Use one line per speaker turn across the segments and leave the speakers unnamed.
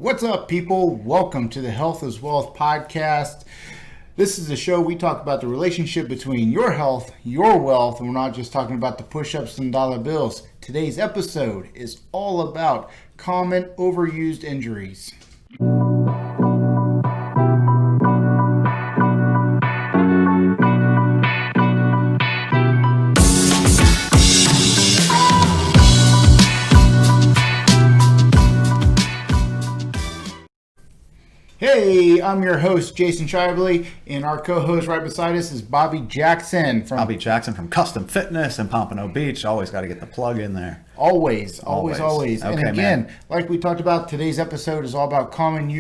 What's up, people? Welcome to the Health is Wealth podcast. This is a show we talk about the relationship between your health, your wealth, and we're not just talking about the push-ups and dollar bills. Today's episode is all about common overused injuries. Hey, I'm your host, Jason Shively, and our co-host right beside us is Bobby Jackson.
Bobby Jackson from Custom Fitness in Pompano Beach. Always got to get the plug in there.
Always.
Okay,
and again, like we talked about, today's episode is all about common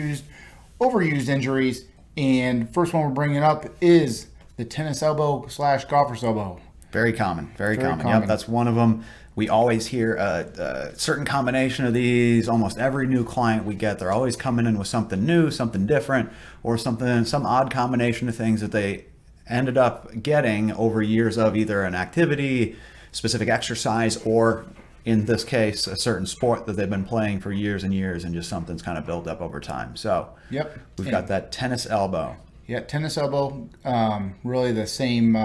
overused injuries. And first one we're bringing up is the tennis elbow / golfer's elbow.
Very common. Yep, that's one of them. We always hear a certain combination of these. Almost every new client we get, they're always coming in with something new, something different, or some odd combination of things that they ended up getting over years of either an activity, specific exercise, or in this case, a certain sport that they've been playing for years and years, and just something's kind of built up over time. So we've got that tennis elbow.
Yeah, tennis elbow, really the same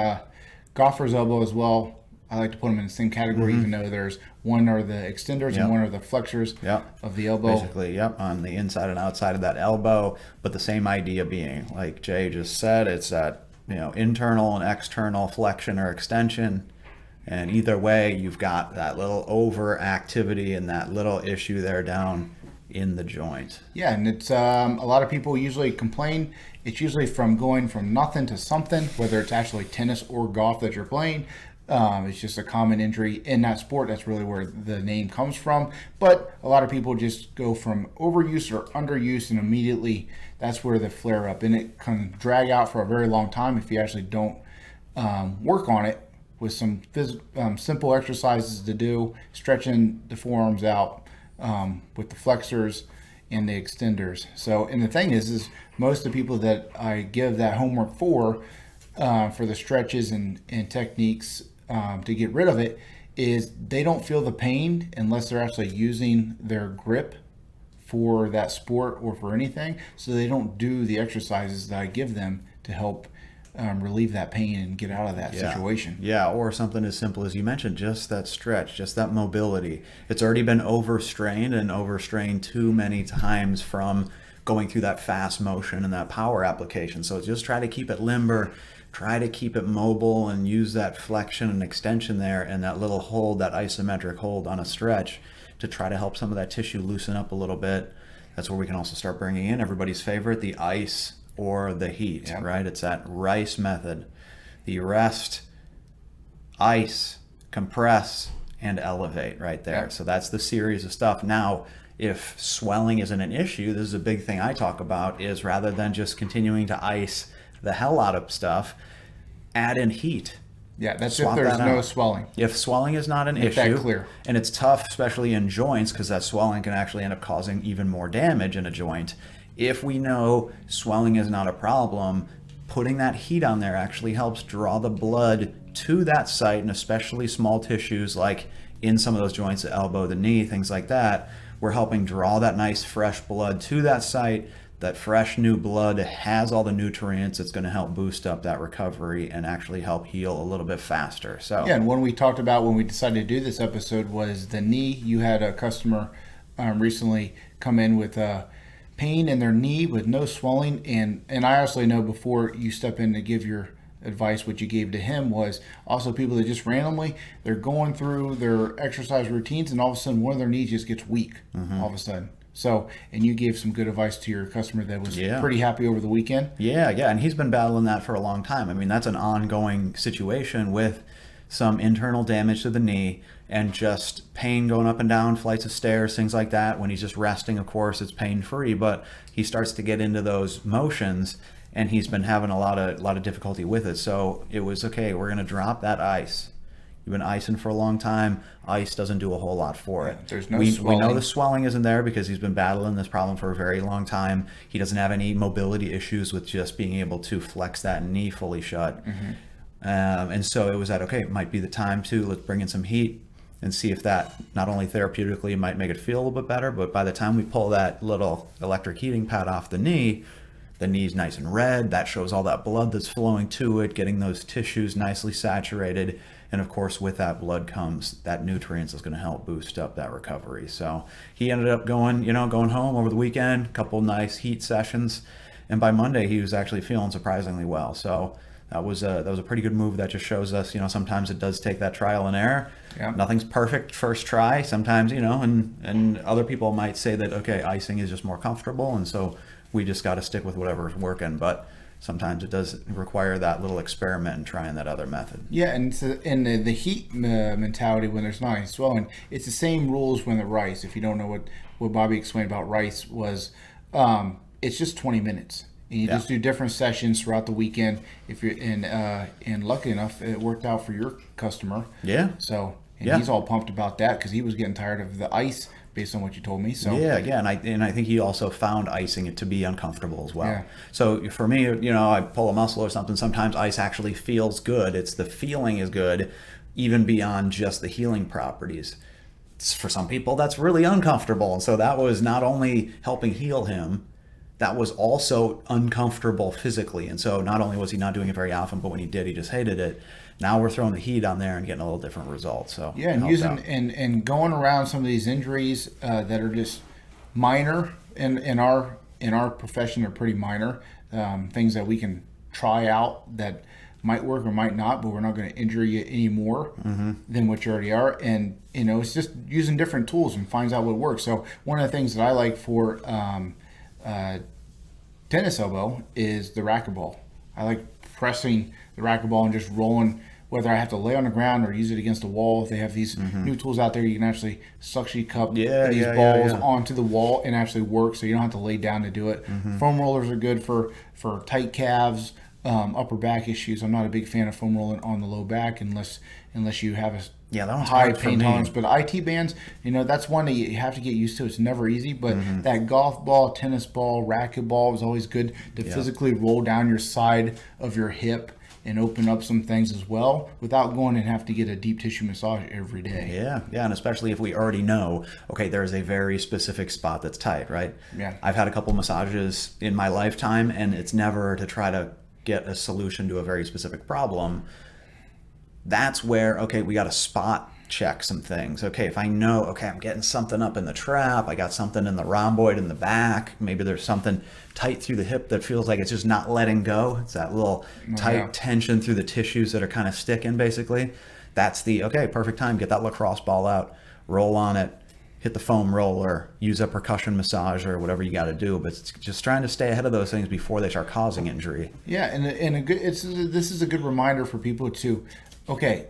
golfer's elbow as well. I like to put them in the same category, even though there's one are the extenders and one are the flexors of the elbow.
Basically, on the inside and outside of that elbow, but the same idea being, like Jay just said, it's that internal and external flexion or extension, and either way, you've got that little overactivity and that little issue there down in the joint.
Yeah, and it's a lot of people usually complain. It's usually from going from nothing to something, whether it's actually tennis or golf that you're playing. It's just a common injury in that sport. That's really where the name comes from. But a lot of people just go from overuse or underuse, and immediately that's where the flare up. And it can drag out for a very long time if you actually don't work on it with some simple exercises to do, stretching the forearms out with the flexors and the extenders. So, and the thing is most of the people that I give that homework for the stretches and techniques to get rid of it is they don't feel the pain unless they're actually using their grip for that sport or for anything. So they don't do the exercises that I give them to help relieve that pain and get out of that situation.
Yeah, or something as simple as you mentioned, just that stretch, just that mobility. It's already been overstrained too many times from going through that fast motion and that power application. So just try to keep it limber, try to keep it mobile, and use that flexion and extension there and that little hold, that isometric hold on a stretch to try to help some of that tissue loosen up a little bit. That's where we can also start bringing in everybody's favorite, the ice or the heat, right? It's that RICE method. The rest, ice, compress, and elevate right there.
Yep.
So that's the series of stuff. Now, if swelling isn't an issue, this is a big thing I talk about, is rather than just continuing to ice the hell out of stuff, add in heat.
Yeah, that's if there's no swelling.
If swelling is not an issue,
that clear.
And it's tough, especially in joints, because that swelling can actually end up causing even more damage in a joint. If we know swelling is not a problem, putting that heat on there actually helps draw the blood to that site, and especially small tissues like in some of those joints, the elbow, the knee, things like that. We're helping draw that nice fresh blood to that site. That fresh new blood has all the nutrients. It's going to help boost up that recovery and actually help heal a little bit faster. So
yeah, and when we talked about when we decided to do this episode was the knee. You had a customer recently come in with pain in their knee with no swelling, and I also know before you step in to give your advice, what you gave to him was also people that just randomly they're going through their exercise routines and all of a sudden one of their knees just gets weak all of a sudden. So, and you gave some good advice to your customer that was pretty happy over the weekend.
Yeah, and he's been battling that for a long time. I mean, that's an ongoing situation with some internal damage to the knee and just pain going up and down flights of stairs, things like that. When he's just resting, of course, it's pain-free, but he starts to get into those motions and he's been having a lot of difficulty with it. So it was, okay, we're going to drop that ice. You've been icing for a long time. Ice doesn't do a whole lot for it.
There's no
we
swelling.
know the swelling isn't there because he's been battling this problem for a very long time. He doesn't have any mobility issues with just being able to flex that knee fully shut. And so it was okay, it might be the time to let's bring in some heat. and see if that not only therapeutically might make it feel a little bit better, but by the time we pull that little electric heating pad off the knee's nice and red. That shows all that blood that's flowing to it, getting those tissues nicely saturated. And of course, with that blood comes that nutrients that's going to help boost up that recovery. So he ended up going home over the weekend, a couple nice heat sessions. And by Monday, he was actually feeling surprisingly well. So that was a pretty good move. That just shows us, sometimes it does take that trial and error.
Yeah.
Nothing's perfect first try. Sometimes, and other people might say that, okay, icing is just more comfortable. And so we just got to stick with whatever's working. But sometimes it does require that little experiment and trying that other method.
Yeah, and the heat mentality when there's not any swelling, it's the same rules when the rice. If you don't know what Bobby explained about rice was, it's just 20 minutes. And you just do different sessions throughout the weekend. If you're and lucky enough, it worked out for your customer.
Yeah.
So he's all pumped about that because he was getting tired of the ice based on what you told me. So
and I think he also found icing it to be uncomfortable as well.
Yeah.
So for me, I pull a muscle or something. Sometimes ice actually feels good. It's the feeling is good, even beyond just the healing properties. For some people, that's really uncomfortable, and so that was not only helping heal him, that was also uncomfortable physically. And so not only was he not doing it very often, but when he did, he just hated it. Now we're throwing the heat on there and getting a little different results. So
yeah, and using and going around some of these injuries that are just minor in our profession are pretty minor, things that we can try out that might work or might not, but we're not going to injure you any more than what you already are. And it's just using different tools and finds out what works. So one of the things that I like for tennis elbow is the racquetball. I like pressing the racquetball and just rolling, whether I have to lay on the ground or use it against the wall. They have these new tools out there. You can actually suction cup these balls onto the wall and actually work, so you don't have to lay down to do it. Foam rollers are good for tight calves, upper back issues. I'm not a big fan of foam rolling on the low back unless you have a
that one's
high
hard for
pain
me.
tolerance. But IT bands, that's one that you have to get used to. It's never easy, but that golf ball, tennis ball, racket ball is always good to physically roll down your side of your hip and open up some things as well without going and have to get a deep tissue massage every day.
Yeah, and especially if we already know, okay, there's a very specific spot that's tight, right?
Yeah.
I've had a couple massages in my lifetime, and it's never to try to get a solution to a very specific problem. That's where, okay, we got to spot check some things. Okay, if I know, okay, I'm getting something up in the trap, I got something in the rhomboid in the back, maybe there's something tight through the hip that feels like it's just not letting go. It's that little tight tension through the tissues that are kind of sticking, basically. That's the, okay, perfect time, get that lacrosse ball out, roll on it, hit the foam roller, use a percussion massager, whatever you got to do, but it's just trying to stay ahead of those things before they start causing injury.
Yeah, and this is a good reminder for people to, okay,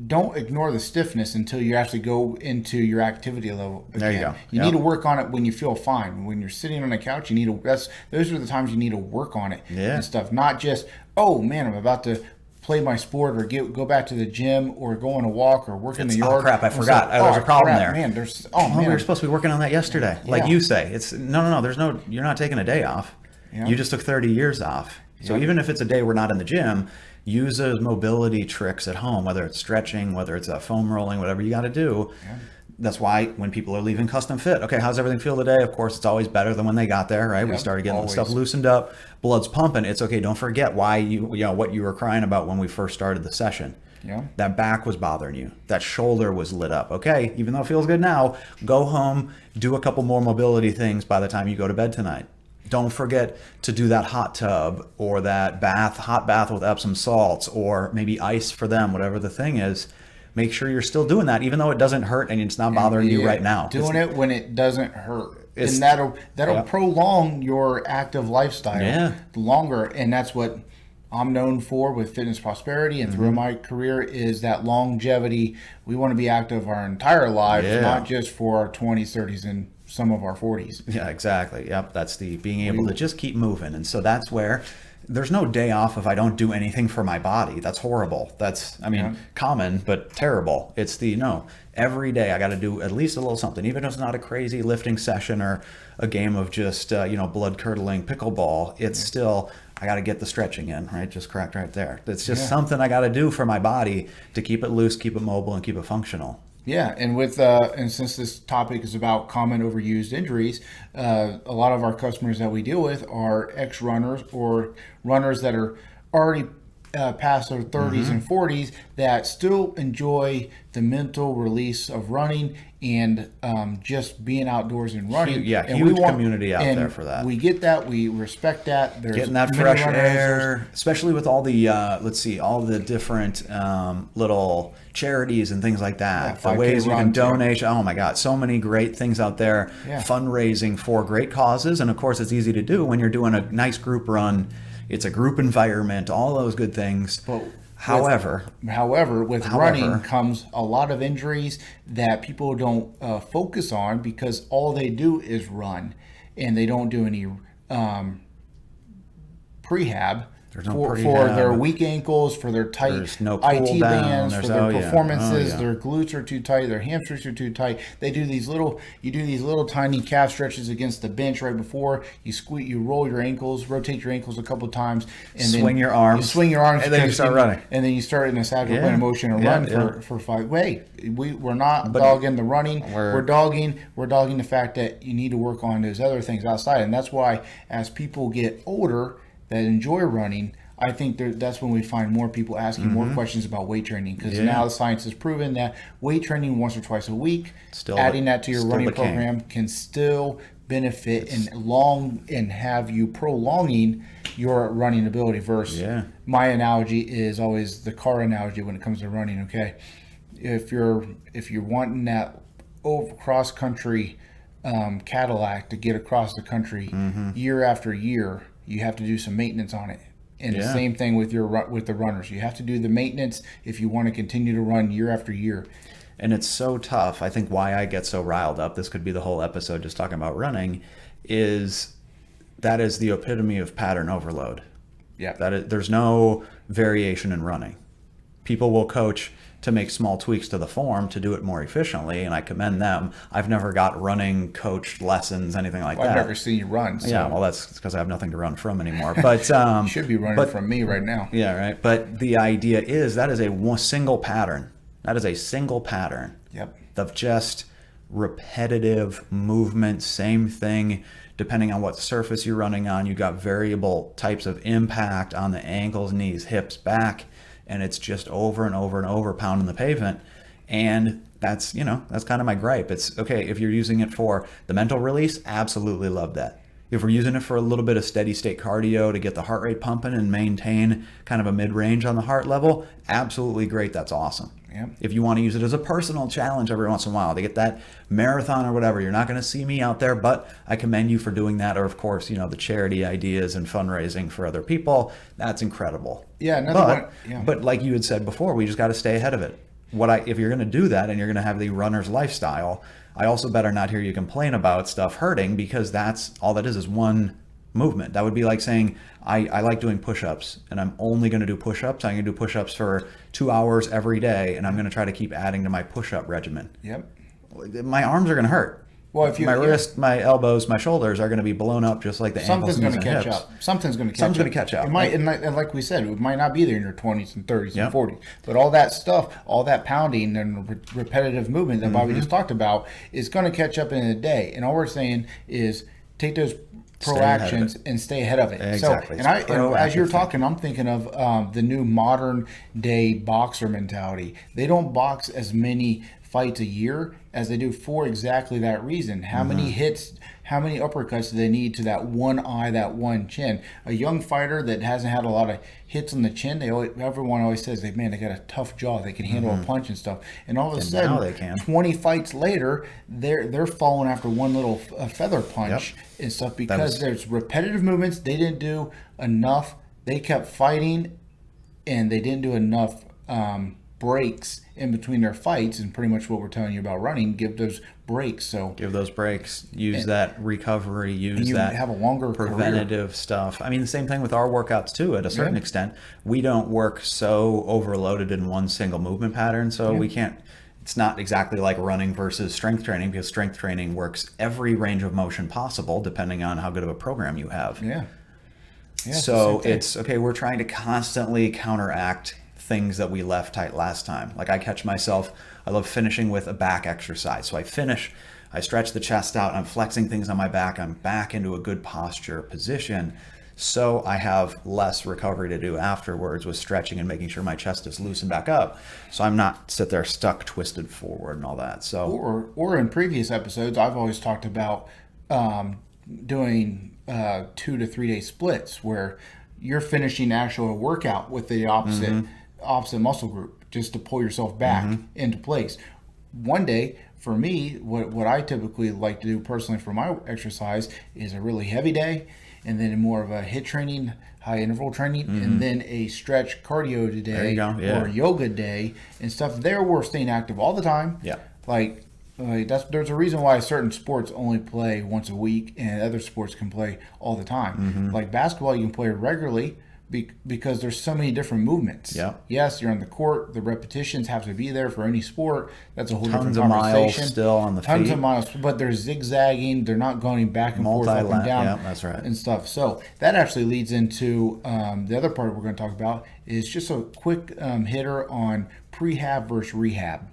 don't ignore the stiffness until you actually go into your activity level again.
There you go.
You need to work on it when you feel fine. When you're sitting on a couch, those are the times you need to work on it and stuff. Not just, oh man, I'm about to play my sport or go back to the gym or go on a walk or work in the yard.
Oh crap, I forgot. There's a problem there.
Man,
we were supposed to be working on that yesterday. Like you say, it's no, you're not taking a day off. Yeah. You just took 30 years off. So even if it's a day we're not in the gym, use those mobility tricks at home, whether it's stretching, whether it's foam rolling, whatever you got to do. Yeah. That's why when people are leaving custom fit, okay, how's everything feel today? Of course, it's always better than when they got there, right? We started getting stuff loosened up, blood's pumping. It's okay. Don't forget why what you were crying about when we first started the session. Yeah. That back was bothering you. That shoulder was lit up. Okay, even though it feels good now, go home, do a couple more mobility things by the time you go to bed tonight. Don't forget to do that hot tub or that hot bath with Epsom salts or maybe ice for them, whatever the thing is. Make sure you're still doing that, even though it doesn't hurt and it's not bothering you right now.
Doing it when it doesn't hurt. And that'll prolong your active lifestyle longer. And that's what I'm known for with Fitness Prosperity and through my career is that longevity. We want to be active our entire lives, not just for our 20s, 30s, and some of our 40s.
Yeah, exactly. Yep, that's the being able to just keep moving. And so that's where there's no day off if I don't do anything for my body. That's horrible. That's, common, but terrible. It's every day I got to do at least a little something, even if it's not a crazy lifting session or a game of just, blood curdling pickleball. It's still, I got to get the stretching in, right? Just correct right there. It's just something I got to do for my body to keep it loose, keep it mobile, and keep it functional.
Yeah, and and since this topic is about common overused injuries, a lot of our customers that we deal with are ex-runners or runners that are already past their 30s and 40s that still enjoy the mental release of running and just being outdoors and running.
Yeah,
and
huge community out there for that.
We get that. We respect that. There's
getting that
many
fresh
runners,
air, especially with all the all the different little charities and things like that.
Yeah,
the ways you can
run, too.
donate. Oh my God, so many great things out there.
Yeah.
Fundraising for great causes, and of course, it's easy to do when you're doing a nice group run. It's a group environment, all those good things.
But
However,
with running comes a lot of injuries that people don't focus on because all they do is run, and they don't do any prehab for their weak ankles, for their tight
There's no
IT
cool down.
bands,
There's-
for their
oh, yeah.
performances.
Oh, yeah.
Their glutes are too tight, their hamstrings are too tight. They do these little tiny calf stretches against the bench right before you roll your ankles, rotate your ankles a couple times, and
Swing your arms.
You swing your arms,
And then you start running.
and then you start in a sagittal plane of motion and run for 5. Wait, we're not dogging the running. We're dogging the fact that you need to work on those other things outside, and that's why as people get older that enjoy running, I think that's when we find more people asking more questions about weight training, because now the science has proven that weight training once or twice a week, adding that to your running program can still benefit and have you prolonging your running ability. Versus my analogy is always the car analogy when it comes to running. Okay, if you're wanting that cross country Cadillac to get across the country year after year, you have to do some maintenance on it. And the same thing with the runners. You have to do the maintenance if you want to continue to run year after year.
And it's so tough. I think why I get so riled up, this could be the whole episode just talking about running, is that is the epitome of pattern overload.
Yeah.
There's no variation in running. People will coach to make small tweaks to the form to do it more efficiently, and I commend them. I've never got running coached lessons, anything like that.
I've never seen you run. So.
Yeah, well, that's because I have nothing to run from anymore. But
you should be running from me right now.
Yeah, right. But the idea is that is a single pattern. That is a single pattern.
Yep.
Of just repetitive movement, same thing. Depending on what surface you're running on, you got variable types of impact on the ankles, knees, hips, back. And it's just over and over and over pounding the pavement. And that's kind of my gripe. It's okay if you're using it for the mental release, absolutely love that. If we're using it for a little bit of steady state cardio to get the heart rate pumping and maintain kind of a mid-range on the heart level, absolutely great. That's awesome.
Yep.
If you want to use it as a personal challenge every once in a while to get that marathon or whatever, you're not going to see me out there, but I commend you for doing that. Or of course, the charity ideas and fundraising for other people. That's incredible.
Yeah.
But like you had said before, we just got to stay ahead of it. If you're going to do that and you're going to have the runner's lifestyle, I also better not hear you complain about stuff hurting, because that's all that is one movement. That would be like saying, I like doing push-ups and I'm only going to do push-ups. I'm going to do push-ups for 2 hours every day, and I'm going to try to keep adding to my push-up regimen.
Yep.
My arms are going to hurt.
Well,
my wrist, my elbows, my shoulders are going to be blown up just like the ankles, knees, and hips.
Something's going to catch up. It might, and like we said, it might not be there in your 20s and 30s and 40s. But all that stuff, all that pounding and repetitive movement that Bobby just talked about is going to catch up in a day. And all we're saying is take those proactions and stay ahead of it.
Exactly.
So, and as you're talking, I'm thinking of the new modern day boxer mentality. They don't box as many fights a year as they do for exactly that reason. How many hits, how many uppercuts do they need to that one eye, that one chin? A young fighter that hasn't had a lot of hits on the chin, everyone always says, man, they got a tough jaw, they can handle a punch and stuff. And all of a sudden, 20 fights later, they're falling after one little feather punch and stuff, because there's repetitive movements. They didn't do enough. They kept fighting, and they didn't do enough breaks in between their fights. And pretty much what we're telling you about running, give those breaks. So
give those breaks, use that recovery, use that
have a longer
preventative stuff. I mean, the same thing with our workouts too. At a certain extent, we don't work so overloaded in one single movement pattern, so we can't. It's not exactly like running versus strength training, because strength training works every range of motion possible depending on how good of a program you have.
Yeah,
so it's okay. We're trying to constantly counteract things that we left tight last time. Like I catch myself, I love finishing with a back exercise. So I finish, I stretch the chest out, I'm flexing things on my back, I'm back into a good posture position. So I have less recovery to do afterwards with stretching and making sure my chest is loosened back up. So I'm not sit there stuck, twisted forward and all that. So
Or in previous episodes, I've always talked about doing 2 to 3 day splits where you're finishing actual workout with the opposite muscle group just to pull yourself back into place. One day, for me, what I typically like to do personally for my exercise is a really heavy day, and then more of a HIIT training, high interval training, and then a stretch cardio day or yoga day and stuff. There we're staying active all the time.
Yeah.
Like there's a reason why certain sports only play once a week and other sports can play all the time. Like basketball, you can play regularly because there's so many different movements.
Yeah.
Yes, you're on the court. The repetitions have to be there for any sport. That's a whole
Tons
different
of
conversation.
miles still on the
Tons
feet.
of miles, but they're zigzagging. They're not going back and forth, up and down,
yeah, that's right.
and stuff. So that actually leads into the other part we're going to talk about is just a quick hitter on prehab versus rehab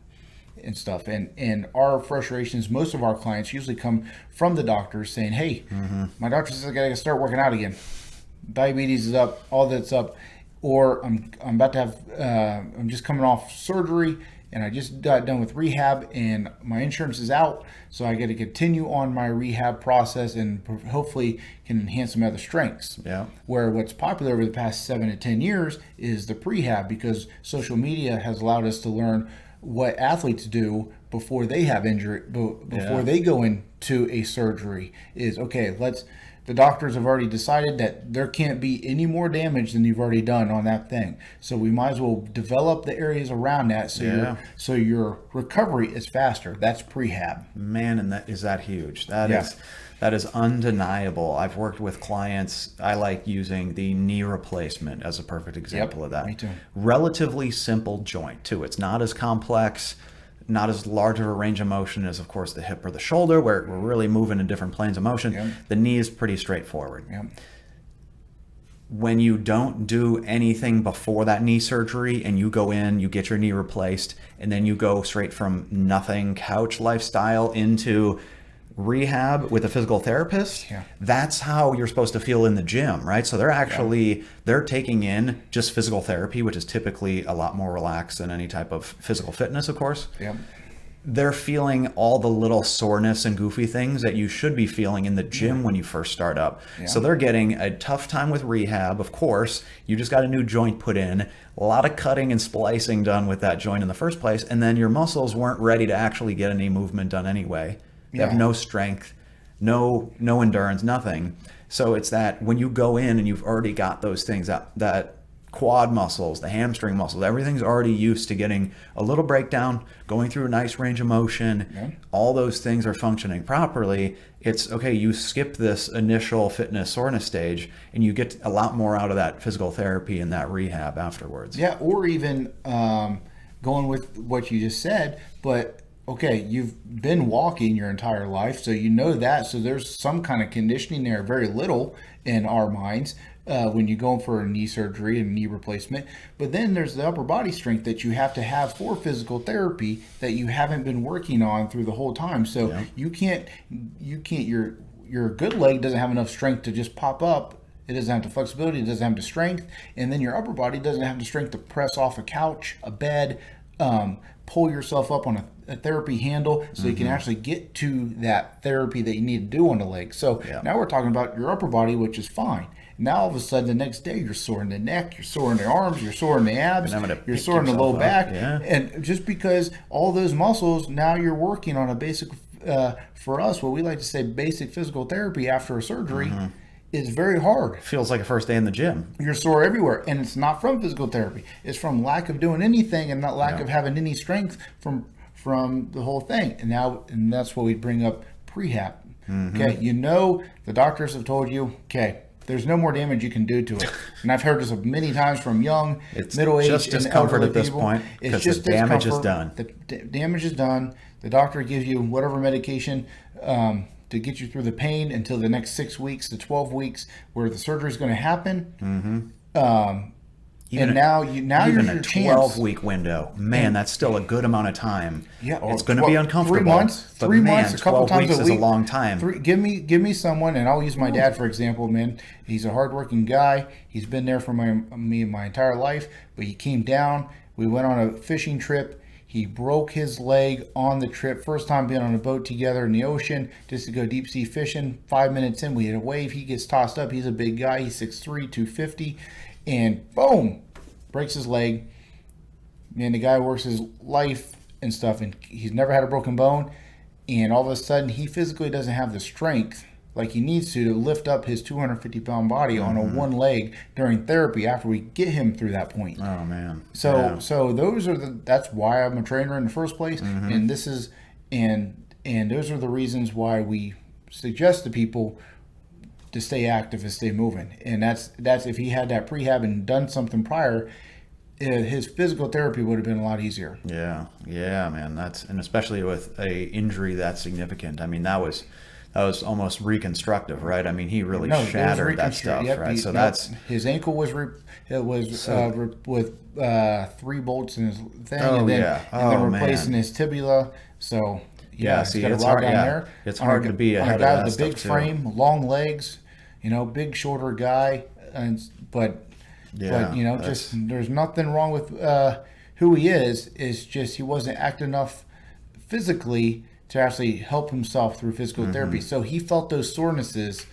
and stuff. And our frustrations, most of our clients usually come from the doctors saying, hey, my doctor says I got to start working out again. Diabetes is up, all that's up, or I'm about to have, I'm just coming off surgery and I just got done with rehab and my insurance is out. So I got to continue on my rehab process and hopefully can enhance some other strengths.
Yeah.
Where what's popular over the past 7 to 10 years is the prehab, because social media has allowed us to learn what athletes do before they have injury, before they go into a surgery. Is okay, the doctors have already decided that there can't be any more damage than you've already done on that thing. So we might as well develop the areas around that so your recovery is faster. That's prehab.
Man, and that is huge. That is undeniable. I've worked with clients. I like using the knee replacement as a perfect example of that.
Me too.
Relatively simple joint too. It's not as complex, not as large of a range of motion as, of course, the hip or the shoulder, where we're really moving in different planes of motion.
Yep.
The knee is pretty straightforward.
Yep.
When you don't do anything before that knee surgery and you go in, you get your knee replaced, and then you go straight from nothing couch lifestyle into rehab with a physical therapist, that's how you're supposed to feel in the gym, right? So they're taking in just physical therapy, which is typically a lot more relaxed than any type of physical fitness, of course.
Yep.
They're feeling all the little soreness and goofy things that you should be feeling in the gym when you first start up. Yeah. So they're getting a tough time with rehab. Of course, you just got a new joint put in, a lot of cutting and splicing done with that joint in the first place, and then your muscles weren't ready to actually get any movement done anyway. They have no strength, no endurance, nothing. So it's that when you go in and you've already got those things, that quad muscles, the hamstring muscles, everything's already used to getting a little breakdown, going through a nice range of motion. All those things are functioning properly. It's okay, you skip this initial fitness soreness stage and you get a lot more out of that physical therapy and that rehab afterwards.
Yeah, or even going with what you just said, but okay, you've been walking your entire life, so you know that. So there's some kind of conditioning there, very little in our minds when you go for a knee surgery and knee replacement. But then there's the upper body strength that you have to have for physical therapy that you haven't been working on through the whole time. So you can't, your good leg doesn't have enough strength to just pop up. It doesn't have the flexibility, it doesn't have the strength. And then your upper body doesn't have the strength to press off a couch, a bed, pull yourself up on a therapy handle so you can actually get to that therapy that you need to do on the leg. So now we're talking about your upper body, which is fine. Now all of a sudden the next day you're sore in the neck, you're sore in the arms, you're sore in the abs, you're sore in the low back. And just because all those muscles, now you're working on a basic, for us, what we like to say basic physical therapy after a surgery, is very hard.
Feels like a first day in the gym.
You're sore everywhere, and it's not from physical therapy. It's from lack of doing anything and not lack of having any strength from the whole thing. And that's what we bring up prehab. Okay, the doctors have told you, okay, there's no more damage you can do to it. And I've heard this many times from young, middle-aged,
just
and
discomfort
elderly
at this
people.
point because the damage is done.
The damage is done. The doctor gives you whatever medication to get you through the pain until the next 6 weeks to 12 weeks where the surgery is going to happen. And now
even
your
a
chance.
12-week window, man, that's still a good amount of time.
Yeah,
It's going to be uncomfortable.
3 months,
but
3
man,
months, a couple
12
times
weeks
a
is
week.
a long time.
Give me someone, and I'll use my dad for example. Man, he's a hardworking guy. He's been there for me my entire life. But he came down. We went on a fishing trip. He broke his leg on the trip. First time being on a boat together in the ocean just to go deep sea fishing. 5 minutes in, we hit a wave. He gets tossed up. He's a big guy. He's 6'3", 250, and boom, breaks his leg. And the guy works his life and stuff, and he's never had a broken bone. And all of a sudden, he physically doesn't have the strength like he needs to lift up his 250-pound body on a one leg during therapy after we get him through that point.
Oh man.
So that's why I'm a trainer in the first place. And this is and those are the reasons why we suggest to people to stay active and stay moving. And that's if he had that prehab and done something prior, his physical therapy would have been a lot easier.
Yeah, man. And especially with a injury that significant. I mean, that was almost reconstructive, right? I mean, he really shattered that stuff, right? So that's
his ankle was with 3 bolts in his thing, and then replacing his tibula. So
see,
it's hard down there.
It's hard to be ahead of that
guy with a big frame, long legs, big shorter guy, but just there's nothing wrong with who he is. It's just he wasn't active enough physically to actually help himself through physical therapy. So he felt those sorenesses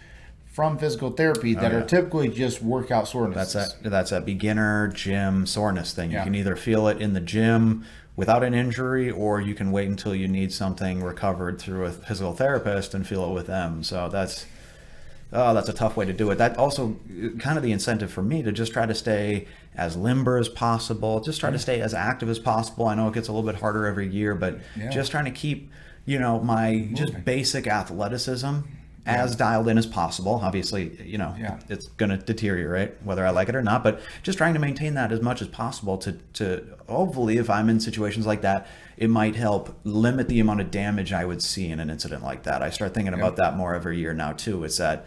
from physical therapy that are typically just workout sorenesses.
That's that beginner gym soreness thing. You can either feel it in the gym without an injury, or you can wait until you need something recovered through a physical therapist and feel it with them. So that's a tough way to do it. That also kind of the incentive for me to just try to stay as limber as possible, just try to stay as active as possible. I know it gets a little bit harder every year, but just trying to keep my just basic athleticism as dialed in as possible. Obviously, it's going to deteriorate whether I like it or not, but just trying to maintain that as much as possible to hopefully, if I'm in situations like that, it might help limit the amount of damage I would see in an incident like that. I start thinking about that more every year now too. It's that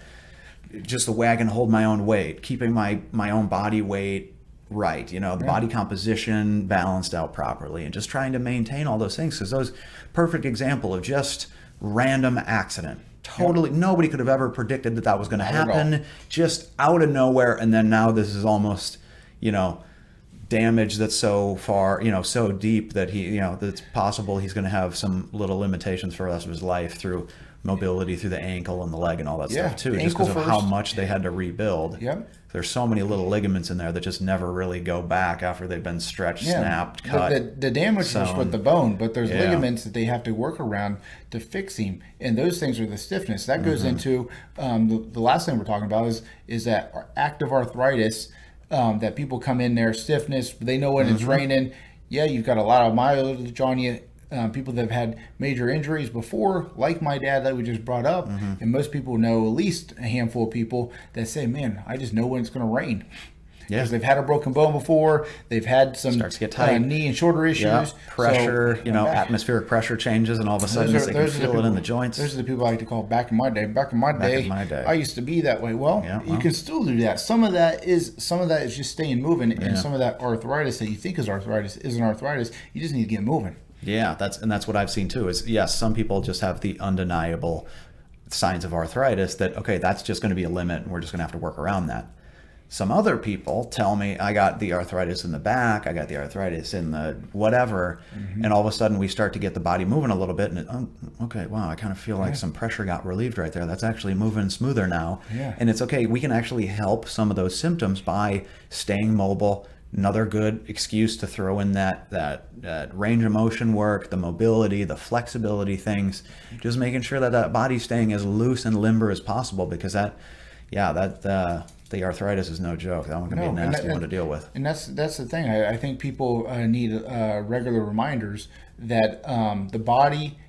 just the way I can hold my own weight, keeping my own body weight right, the body composition balanced out properly, and just trying to maintain all those things, because those perfect example of just random accident. Totally, nobody could have ever predicted that was going to happen, just out of nowhere. And then now this is almost, damage that's so far, so deep that that it's possible he's going to have some little limitations for the rest of his life through mobility, through the ankle and the leg and all that stuff too, just because of how much they had to rebuild. There's so many little ligaments in there that just never really go back after they've been stretched, snapped, cut.
The damage was with the bone, but there's ligaments that they have to work around to fix him, and those things are the stiffness. That goes into the last thing we're talking about is that active arthritis, that people come in there, stiffness, they know when it's raining. You've got a lot of mileage on you. People that have had major injuries before, like my dad that we just brought up, and most people know at least a handful of people that say, man, I just know when it's going to rain. Because they've had a broken bone before, they've had some knee and shoulder issues.
Pressure, atmospheric pressure changes, and all of a sudden they can feel it in the joints.
Those are the people I like to call back in my day. Back in my day, I used to be that way. You can still do that. Some of that is just staying moving, and some of that arthritis that you think is arthritis isn't arthritis. You just need to get moving.
Yeah, that's what I've seen too. Is some people just have the undeniable signs of arthritis that that's just going to be a limit, and we're just going to have to work around that. Some other people tell me I got the arthritis in the back, I got the arthritis in the whatever, and all of a sudden we start to get the body moving a little bit, and wow, I kind of feel like some pressure got relieved right there. That's actually moving smoother now, and it's okay. We can actually help some of those symptoms by staying mobile. Another good excuse to throw in that range of motion work, the mobility, the flexibility things, just making sure that body's staying as loose and limber as possible, because the arthritis is no joke. That one can be a nasty one to deal with.
And that's the thing. I think people need regular reminders that the body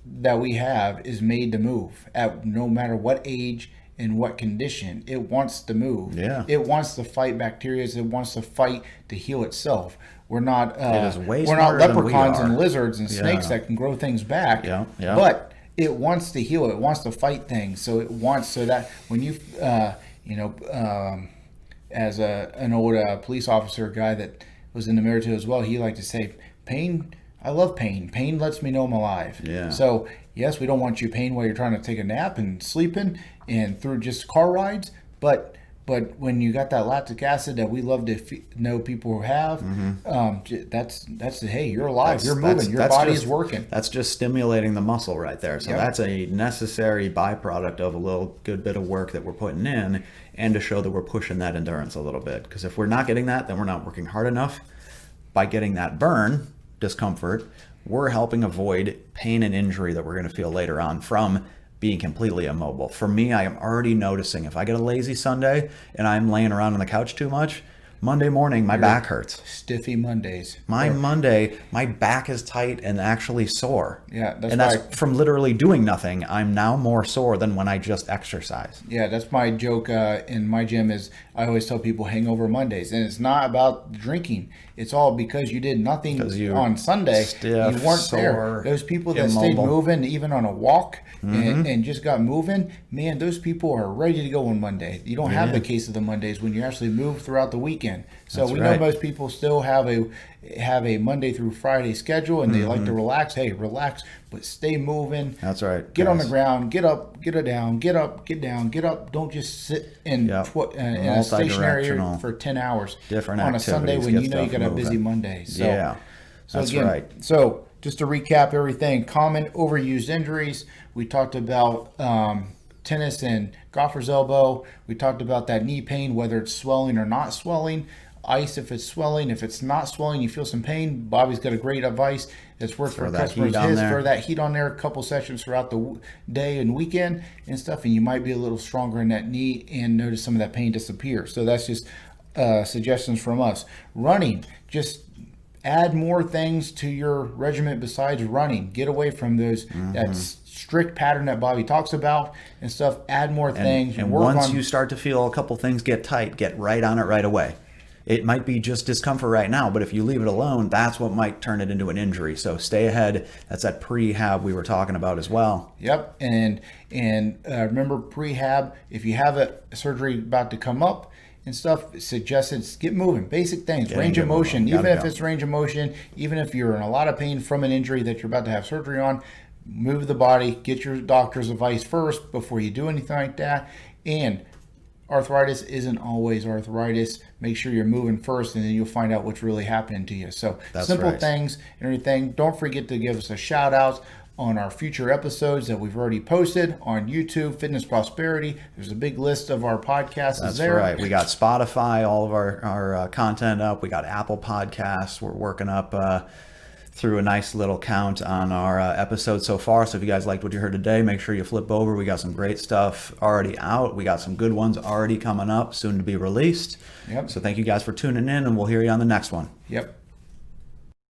that we have is made to move at no matter what age, in what condition. It wants to move. It wants to fight bacteria. It wants to fight to heal itself. We're not leprechauns and lizards and snakes that can grow things back. But it wants to heal. It wants to fight things. So it wants, so that when you as an old police officer guy that was in the military as well, he liked to say, pain, I love pain. Pain lets me know I'm alive.
Yeah.
So, yes, we don't want you pain while you're trying to take a nap and sleeping and through just car rides, but when you got that lactic acid that we love to know people who have, that's hey, you're alive, you're moving, your body is working.
That's just stimulating the muscle right there. So that's a necessary byproduct of a little good bit of work that we're putting in, and to show that we're pushing that endurance a little bit. Because if we're not getting that, then we're not working hard enough. By getting that burn, discomfort, we're helping avoid pain and injury that we're going to feel later on from being completely immobile. For me, I am already noticing if I get a lazy Sunday and I'm laying around on the couch too much, Monday morning, my back hurts.
Stiffy Mondays.
Monday, my back is tight and actually sore.
Yeah,
that's from literally doing nothing. I'm now more sore than when I just exercise.
Yeah, that's my joke in my gym is I always tell people hangover Mondays. And it's not about drinking. It's all because you did nothing on Sunday.
Stiff,
you weren't
sore,
there. Those people that
immobile.
stayed moving, even on a walk, and just got moving, man, those people are ready to go on Monday. You don't have the case of the Mondays when you actually move throughout the weekend. So
That's
we
right.
know most people still have a Monday through Friday schedule, and they like to relax. Hey, relax, but stay moving.
That's right.
Get on the ground. Get up. Get down. Get up. Get down. Get up. Don't just sit in a stationary area for 10 hours
different
on a Sunday when you know you got a busy Monday. So,
that's right.
So just to recap everything: common overused injuries. We talked about tennis and golfer's elbow. We talked about that knee pain, whether it's swelling or not swelling. Ice if it's swelling. If it's not swelling, you feel some pain. Bobby's got a great advice that's worked for customers. Throw that heat on there a couple sessions throughout the day and weekend and stuff, and you might be a little stronger in that knee and notice some of that pain disappear. So that's just suggestions from us. Running, just add more things to your regimen besides running. Get away from those that strict pattern that Bobby talks about and stuff. Add more things.
And once you start to feel a couple things get tight, get right on it right away. It might be just discomfort right now, but if you leave it alone, that's what might turn it into an injury. So stay ahead. That's that prehab we were talking about as well.
Yep. And remember prehab, if you have a surgery about to come up and stuff, suggested get moving. Basic things, range of motion. Even if it's range of motion, even if you're in a lot of pain from an injury that you're about to have surgery on, move the body, get your doctor's advice first before you do anything like that. And arthritis isn't always arthritis. Make sure you're moving first, and then you'll find out what's really happening to you. So simple things and everything. Don't forget to give us a shout out on our future episodes that we've already posted on YouTube, Fitness Prosperity. There's a big list of our podcasts.
That's right. We got Spotify, all of our content up. We got Apple Podcasts. We're working up through a nice little count on our episodes so far. So if you guys liked what you heard today, make sure you flip over. We got some great stuff already out. We got some good ones already coming up, soon to be released.
Yep.
So thank you guys for tuning in, and we'll hear you on the next one.
Yep.